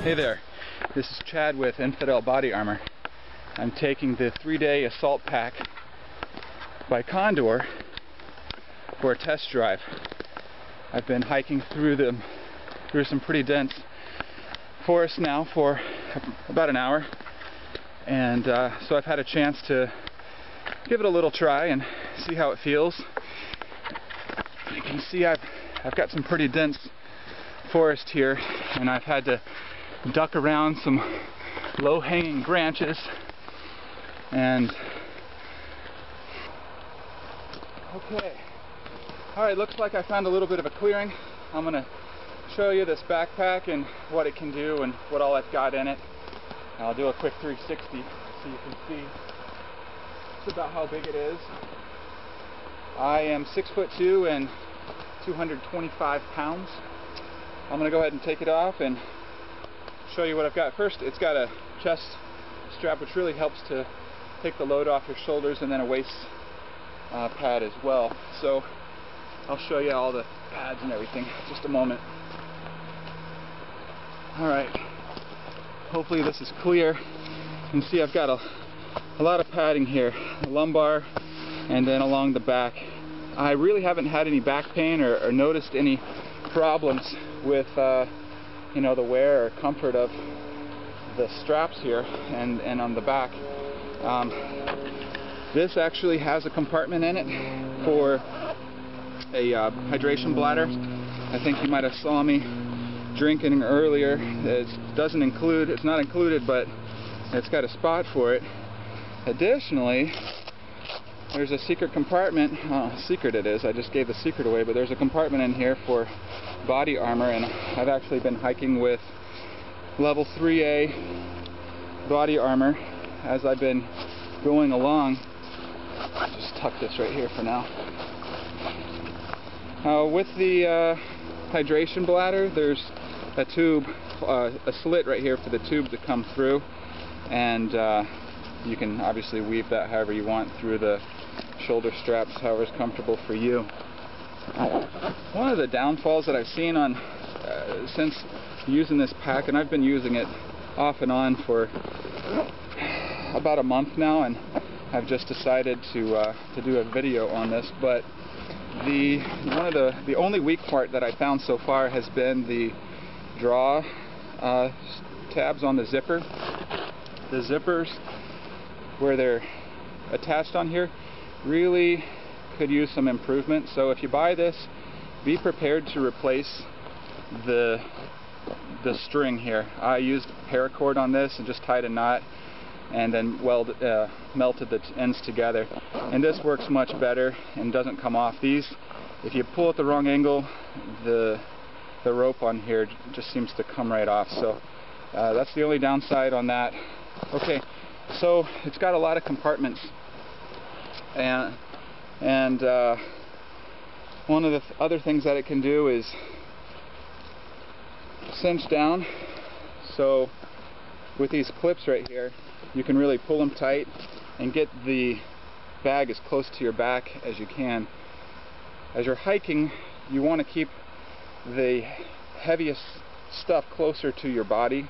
Hey there, this is Chad with Infidel Body Armor. I'm taking the 3-day assault pack by Condor for a test drive. I've been hiking through some pretty dense forest now for about an hour, and so I've had a chance to give it a little try and see how it feels. You can see I've got some pretty dense forest here, and I've had to duck around some low-hanging branches, and okay, alright, looks like I found a little bit of a clearing. I'm going to show you this backpack and what it can do and what all I've got in it. I'll do a quick 360 so you can see just about how big it is. I am 6'2" and 225 pounds. I'm going to go ahead and take it off and show you what I've got. First, it's got a chest strap, which really helps to take the load off your shoulders, and then a waist pad as well. So I'll show you all the pads and everything in just a moment. Alright, hopefully this is clear. You can see I've got a lot of padding here, the lumbar and then along the back. I really haven't had any back pain or noticed any problems with you know, the wear or comfort of the straps here and on the back. This actually has a compartment in it for a hydration bladder. I think you might have saw me drinking earlier. It's not included, but it's got a spot for it. Additionally, there's a secret compartment. Secret it is, I just gave the secret away, but there's a compartment in here for body armor, and I've actually been hiking with level 3A body armor as I've been going along. I'll just tuck this right here for now. With the hydration bladder, there's a tube, a slit right here for the tube to come through, and you can obviously weave that however you want through the shoulder straps, however is comfortable for you. One of the downfalls that I've seen on since using this pack, and I've been using it off and on for about a month now, and I've just decided to do a video on this, but the only weak part that I found so far has been the draw tabs on the zipper. The zippers, where they're attached on here, really could use some improvement. So if you buy this, be prepared to replace the string here. I used paracord on this and just tied a knot and then melted the ends together, and this works much better and doesn't come off. These, if you pull at the wrong angle, the rope on here just seems to come right off. So that's the only downside on that. Okay, so it's got a lot of compartments, and one of the other things that it can do is cinch down. So with these clips right here, you can really pull them tight and get the bag as close to your back as you can. As you're hiking, you want to keep the heaviest stuff closer to your body.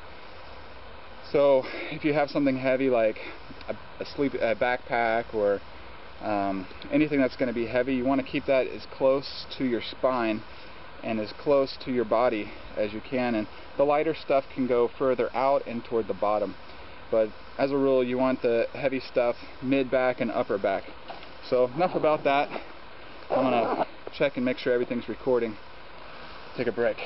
So if you have something heavy like a backpack or anything that's going to be heavy, you want to keep that as close to your spine and as close to your body as you can, and the lighter stuff can go further out and toward the bottom, but as a rule you want the heavy stuff mid-back and upper back. So enough about that. I'm going to check and make sure everything's recording. Take a break.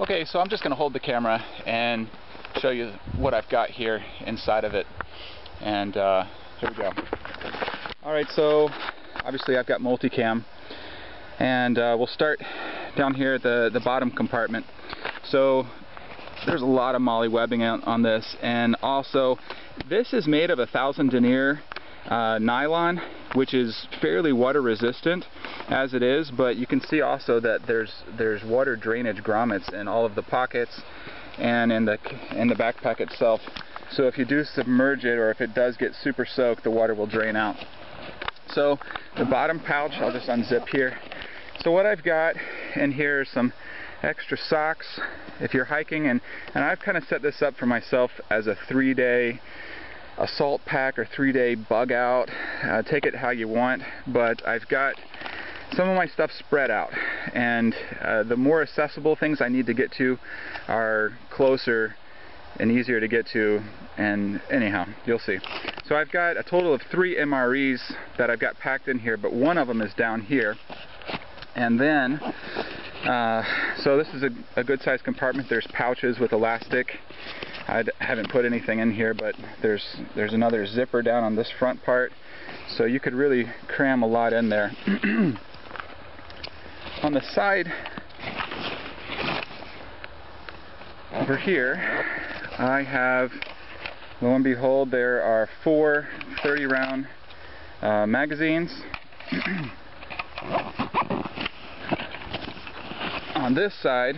Okay, so I'm just going to hold the camera and show you what I've got here inside of it, and here we go. Alright, so obviously I've got multicam, and we'll start down here at the bottom compartment. So there's a lot of molly webbing on this, and also this is made of 1000 denier nylon, which is fairly water resistant as it is, but you can see also that there's water drainage grommets in all of the pockets and in the backpack itself. So if you do submerge it, or if it does get super soaked, the water will drain out. So the bottom pouch, I'll just unzip here. So what I've got in here some extra socks if you're hiking, and I've kind of set this up for myself as a 3-day assault pack or 3-day bug out. Take it how you want, but I've got some of my stuff spread out, and the more accessible things I need to get to are closer and easier to get to, and anyhow, you'll see. So I've got a total of 3 MREs that I've got packed in here, but one of them is down here. And then, so this is a good sized compartment. There's pouches with elastic. I haven't put anything in here, but there's another zipper down on this front part, so you could really cram a lot in there. On the side over here, I have, lo and behold, there are 4 30-round magazines. On this side,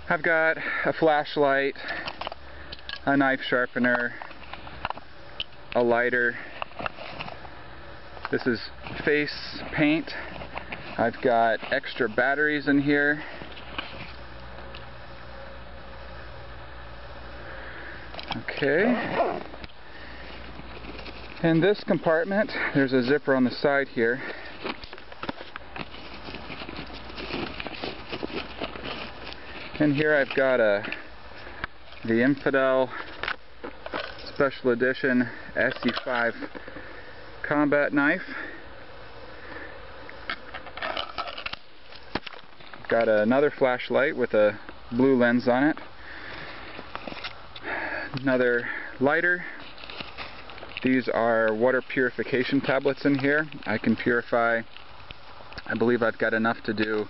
I've got a flashlight, a knife sharpener, a lighter. This is face paint. I've got extra batteries in here. Okay. In this compartment, there's a zipper on the side here. In here I've got the Infidel Special Edition SE5 combat knife. Got another flashlight with a blue lens on it. Another lighter. These are water purification tablets in here. I can purify, I believe I've got enough to do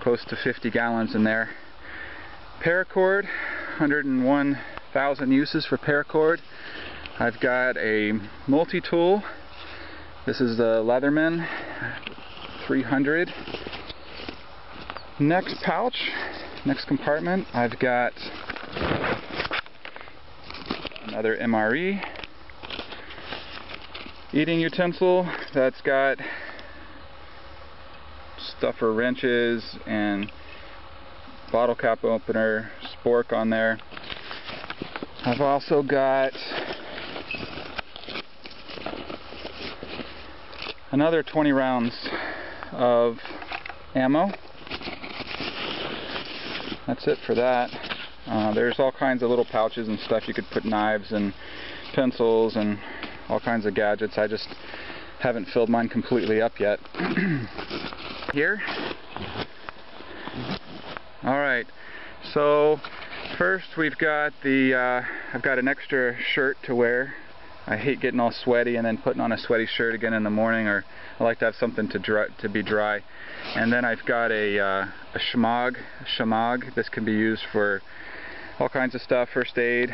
close to 50 gallons in there. Paracord, 101,000 uses for Paracord. I've got a multi-tool. This is the Leatherman 300. Next pouch, next compartment, I've got another MRE. Eating utensil that's got stuff for wrenches and bottle cap opener, spork on there. I've also got another 20 rounds of ammo. That's it for that. There's all kinds of little pouches and stuff. You could put knives and pencils and all kinds of gadgets. I just haven't filled mine completely up yet. Here. Alright, so first we've got I've got an extra shirt to wear. I hate getting all sweaty and then putting on a sweaty shirt again in the morning, or I like to have something to be dry. And then I've got a shamag. This can be used for all kinds of stuff, first aid,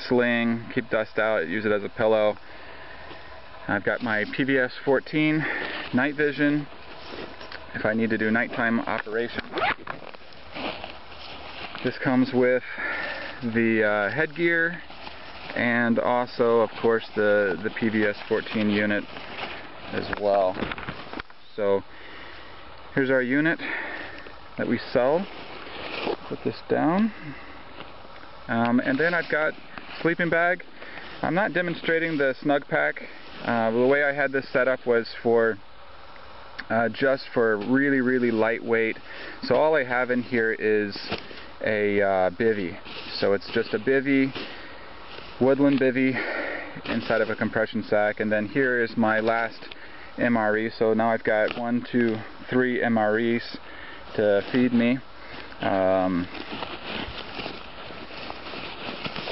sling, keep dust out, use it as a pillow. I've got my PVS 14 night vision if I need to do nighttime operation. This comes with the headgear and also, of course, the PVS 14 unit as well. So here's our unit that we sell. Put this down. And then I've got sleeping bag. I'm not demonstrating the snug pack. The way I had this set up was for just for really lightweight. So all I have in here is a bivvy. So it's just a bivvy, woodland bivvy inside of a compression sack. And then here is my last MRE. So now I've got 1, 2, 3 MREs to feed me.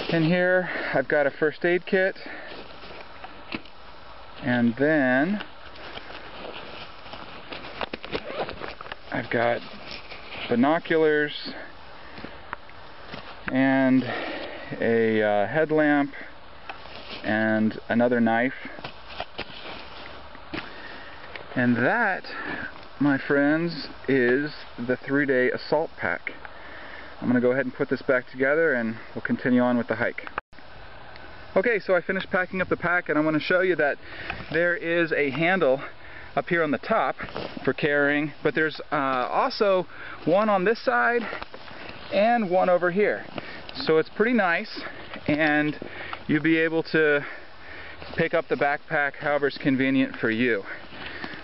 In here I've got a first aid kit, and then I've got binoculars and a headlamp and another knife. And that, my friends, is the 3-day assault pack. I'm going to go ahead and put this back together and we'll continue on with the hike. Okay, so I finished packing up the pack, and I want to show you that there is a handle up here on the top for carrying, but there's also one on this side and one over here. So it's pretty nice, and you'll be able to pick up the backpack however it's convenient for you.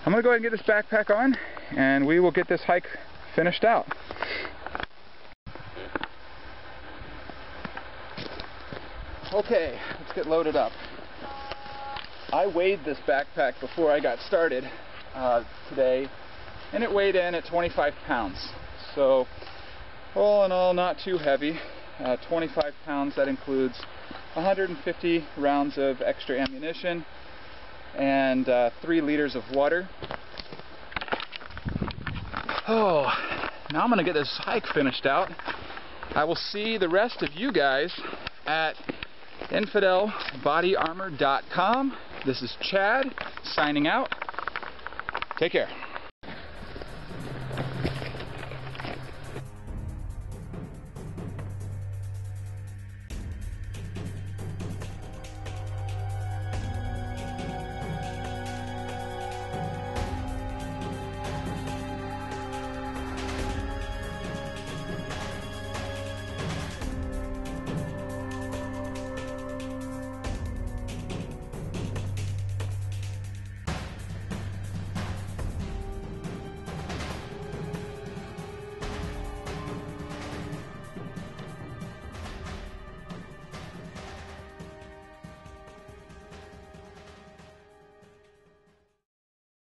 I'm going to go ahead and get this backpack on, and we will get this hike finished out. Okay, let's get loaded up. I weighed this backpack before I got started today, and it weighed in at 25 pounds. So, all in all, not too heavy. 25 pounds, that includes 150 rounds of extra ammunition and 3 liters of water. Oh, now I'm going to get this hike finished out. I will see the rest of you guys at InfidelBodyArmor.com. This is Chad, signing out. Take care.